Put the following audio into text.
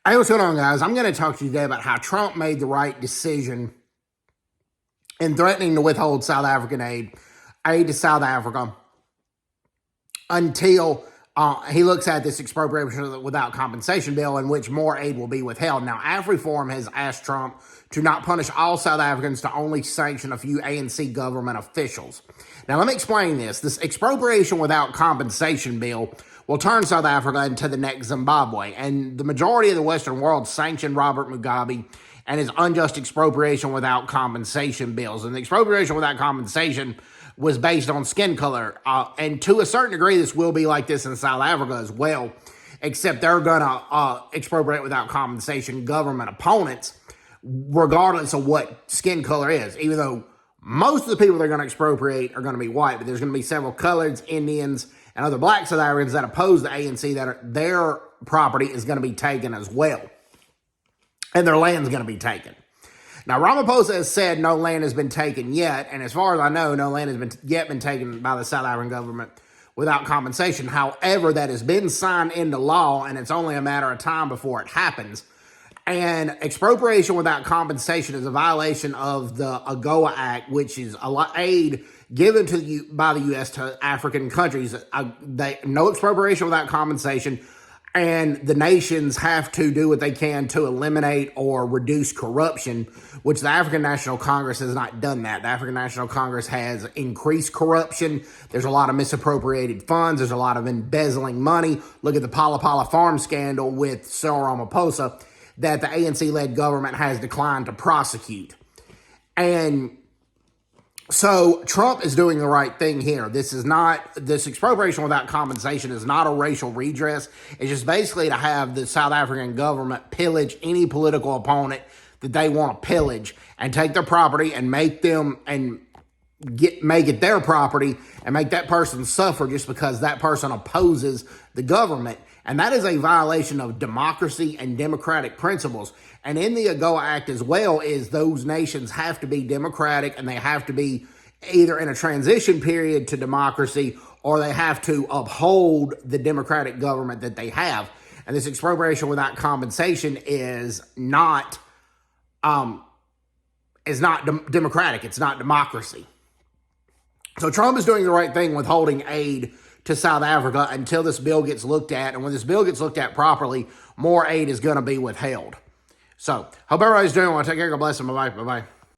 Hey, what's going on, guys? I'm going to talk to you today about how Trump made the right decision in threatening to withhold South African aid to South Africa until he looks at this expropriation without compensation bill in which more aid will be withheld. Now, AfriForum has asked Trump to not punish all South Africans, to only sanction a few ANC government officials. Now, let me explain this. This expropriation without compensation bill will turn South Africa into the next Zimbabwe, and the majority of the Western world sanctioned Robert Mugabe and his unjust expropriation without compensation bills. And the expropriation without compensation was based on skin color. And to a certain degree, this will be like this in South Africa as well, except they're going to expropriate without compensation government opponents, regardless of what skin color is, even though most of the people they're going to expropriate are going to be white, but there's going to be several coloreds, Indians, and other black South Africans that oppose the ANC that their property is going to be taken as well. And their land's going to be taken. Now, Ramaphosa has said no land has been taken yet, and as far as I know, no land has been taken by the South African government without compensation. However, that has been signed into law, and it's only a matter of time before it happens. And expropriation without compensation is a violation of the AGOA Act, which is aid given by the U.S. to African countries. No expropriation without compensation, and the nations have to do what they can to eliminate or reduce corruption, which the African National Congress has not done that. The African National Congress has increased corruption. There's a lot of misappropriated funds. There's a lot of embezzling money. Look at the Pala Pala farm scandal with Cyril Ramaphosa that the ANC-led government has declined to prosecute. And so Trump is doing the right thing here. This expropriation without compensation is not a racial redress. It's just basically to have the South African government pillage any political opponent that they want to pillage and take their property and make it their property and make that person suffer just because that person opposes the government. And that is a violation of democracy and democratic principles. And in the AGOA Act as well is those nations have to be democratic, and they have to be either in a transition period to democracy, or they have to uphold the democratic government that they have. And this expropriation without compensation is not democratic. It's not democracy. So Trump is doing the right thing withholding aid to South Africa until this bill gets looked at. And when this bill gets looked at properly, more aid is going to be withheld. So, hope everybody's doing well. Take care. God bless them. Bye-bye. Bye-bye.